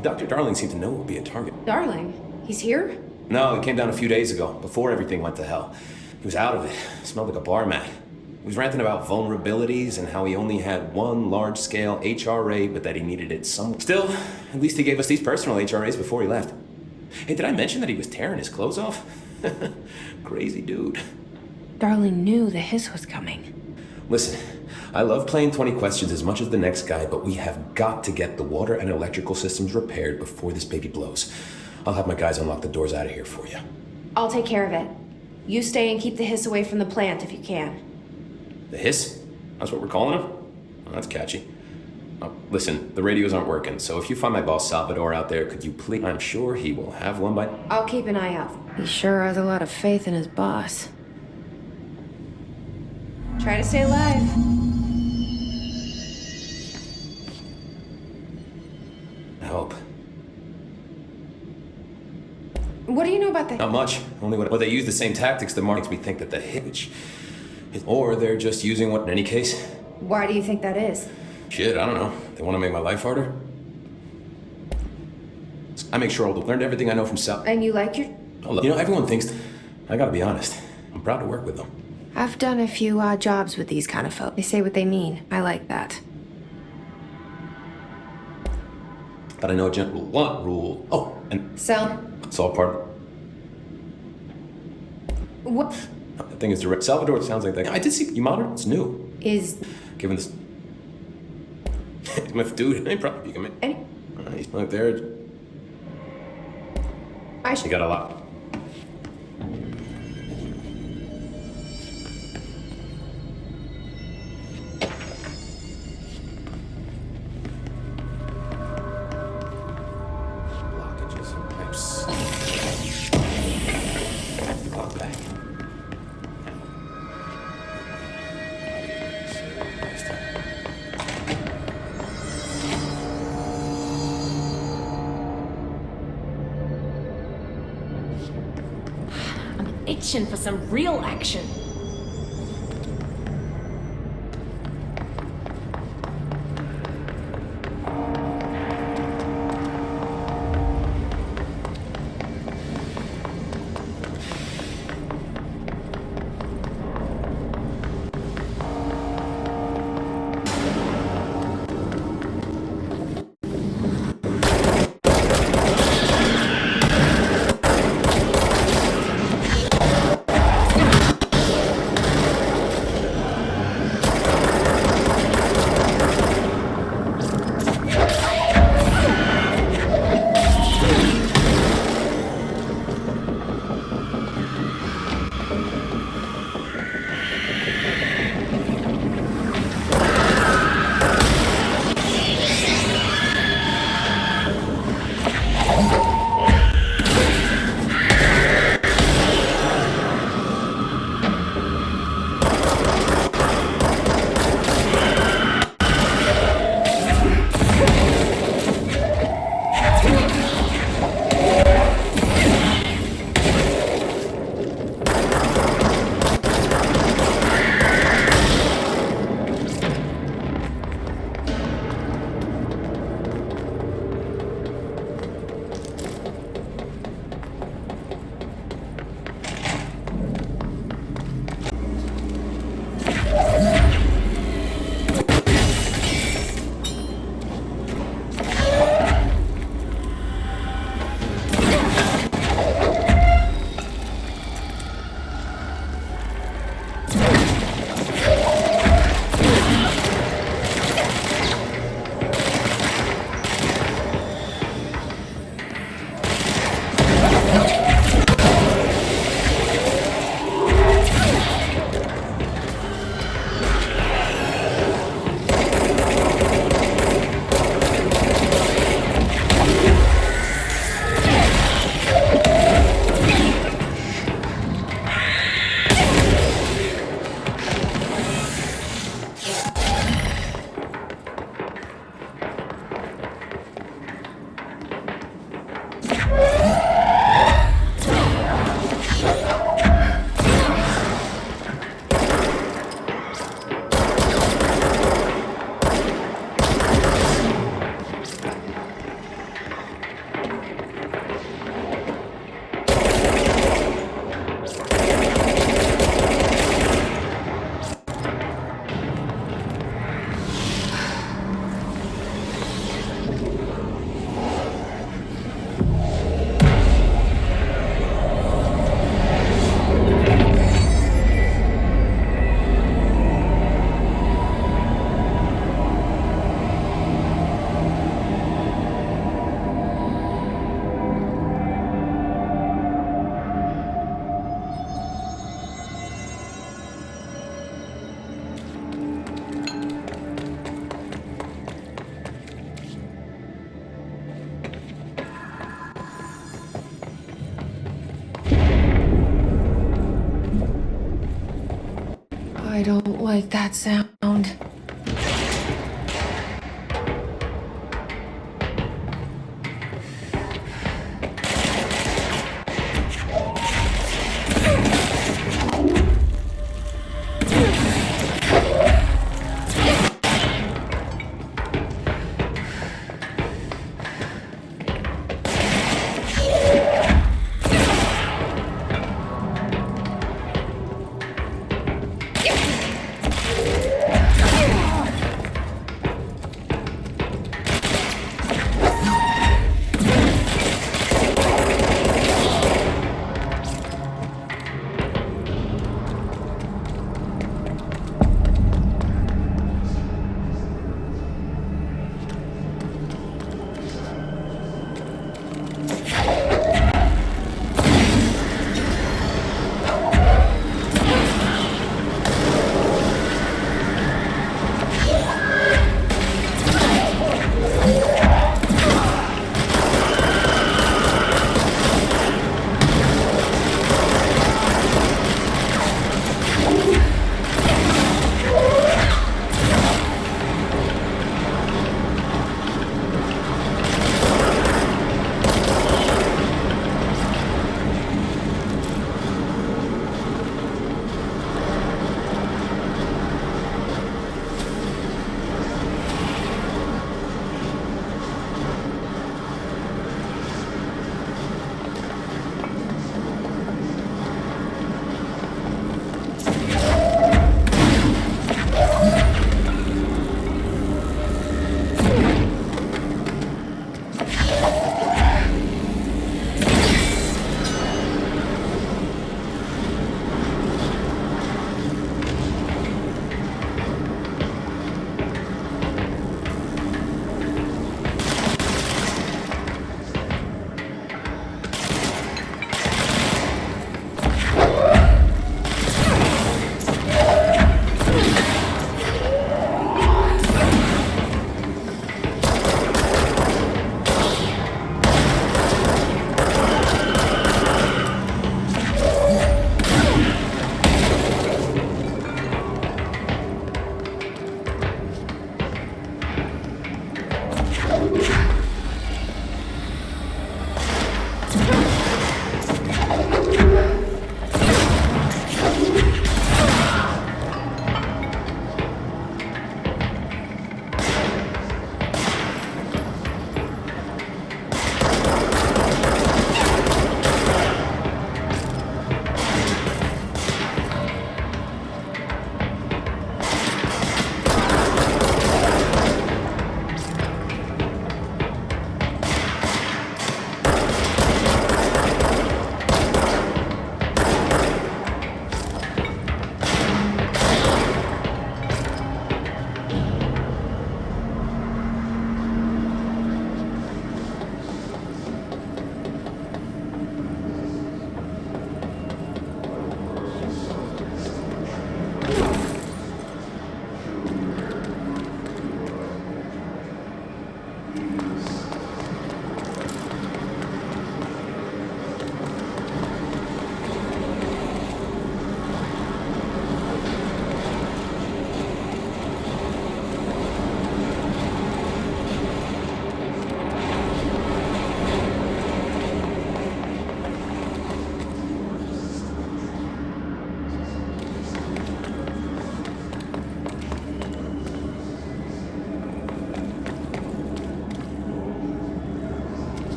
Dr. Darling seemed to know it would be a target. Darling? He's here? No, he came down a few days ago, before everything went to hell. He was out of it. Smelled like a bar mat. He was ranting about vulnerabilities and how he only had one large-scale HRA, but that he needed it somewhere. Still, at least he gave us these personal HRAs before he left. Hey, did I mention that he was tearing his clothes off? Crazy dude. Darling knew the hiss was coming. Listen, I love playing 20 questions as much as the next guy, but we have got to get the water and electrical systems repaired before this baby blows. I'll have my guys unlock the doors out of here for you. I'll take care of it. You stay and keep the hiss away from the plant if you can. The hiss? That's what we're calling him? Well, that's catchy. Oh, listen, the radios aren't working, so if you find my boss Salvador out there, could you please... I'm sure he will have one by... I'll keep an eye out. He sure has a lot of faith in his boss. Try to stay alive. I hope. What do you know about the... Not much. Only what... Well, they use the same tactics that makes me think that the hit... Which... Or they're just using what... In any case... Why do you think that is? Shit, I don't know. They want to make my life harder? I make sure I'll learn everything I know from Sal... And you like your... You know, everyone thinks... I gotta be honest. I'm proud to work with them. I've done a few odd jobs with these kind of folk. They say what they mean. I like that. But I know a general what rule. Oh, and... So? It's all part of... What? The thing is, direct. Salvador sounds like that. I did see... You monitor? It's new. Is... Given this... My dude, ain't probably... You can make... Any... He's like there... I should... You got a lot. itching for some real action. I don't like that sound.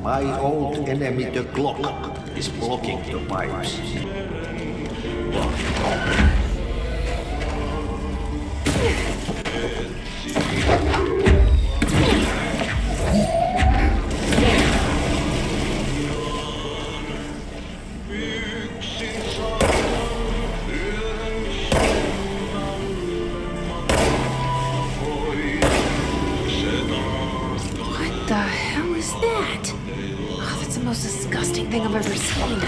My old enemy, the clock, is blocking the pipes. What the hell is that? Oh, that's the most disgusting thing I've ever seen.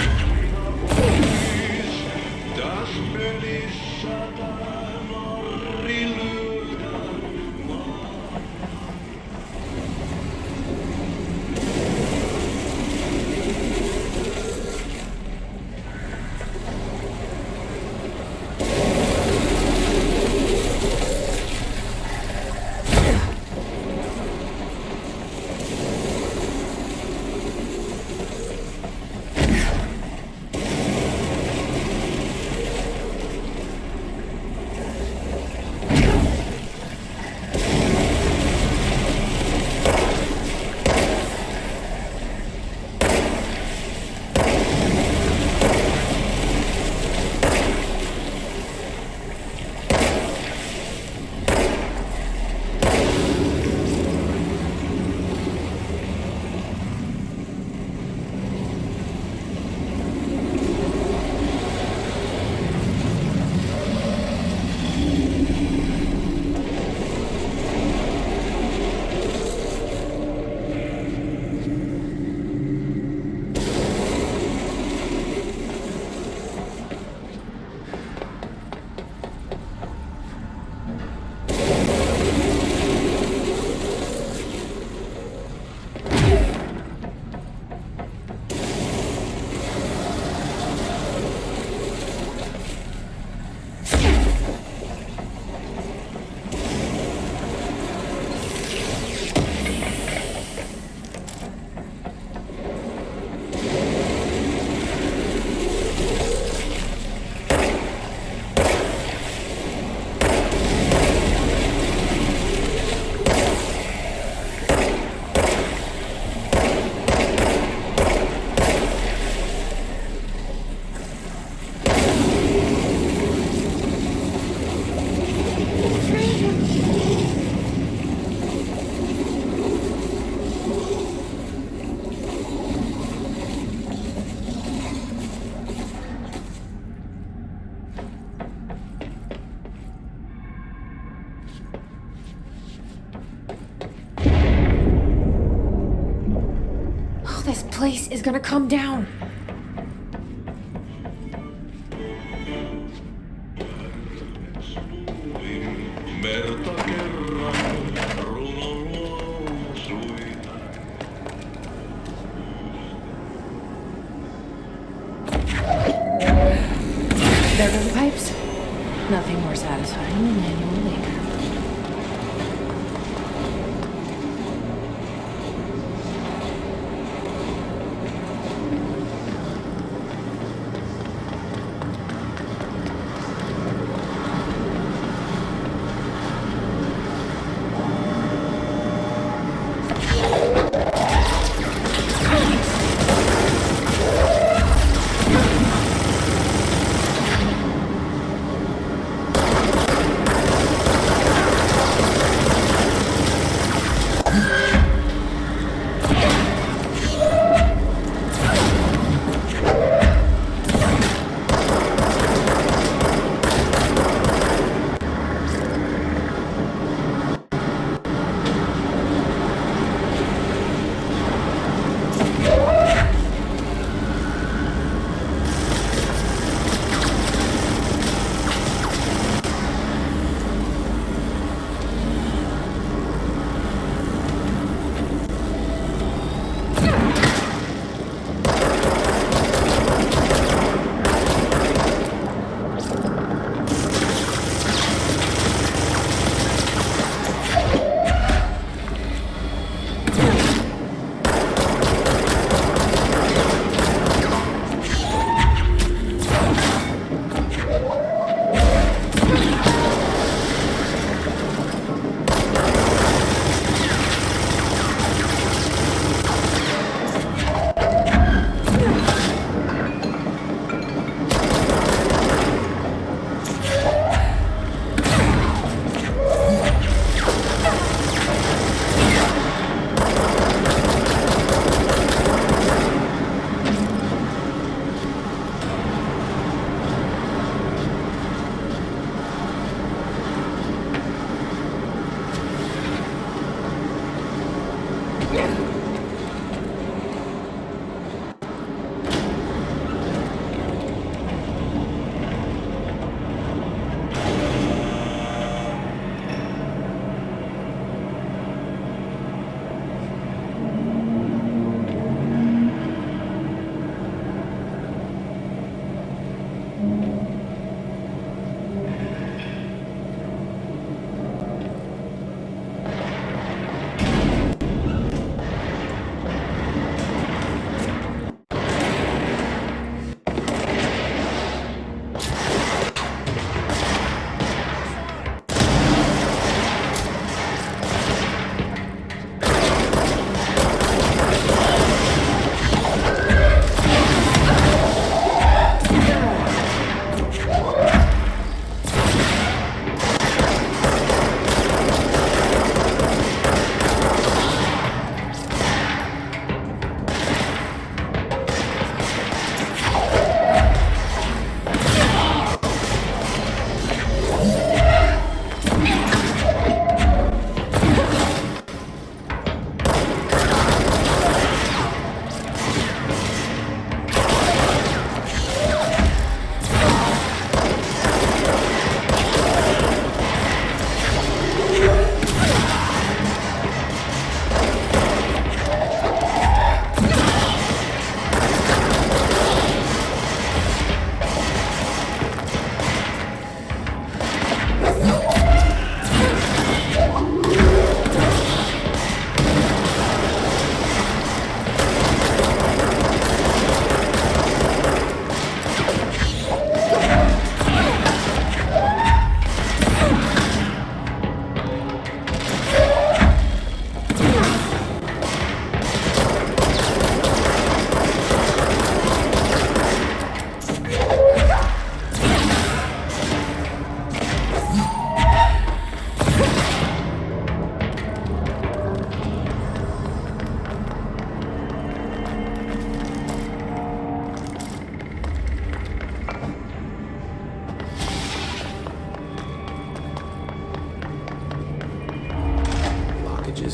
This place is gonna come down. There go the pipes. Nothing more satisfying than manual labor.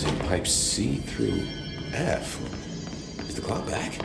In pipe C through F. Is the clock back?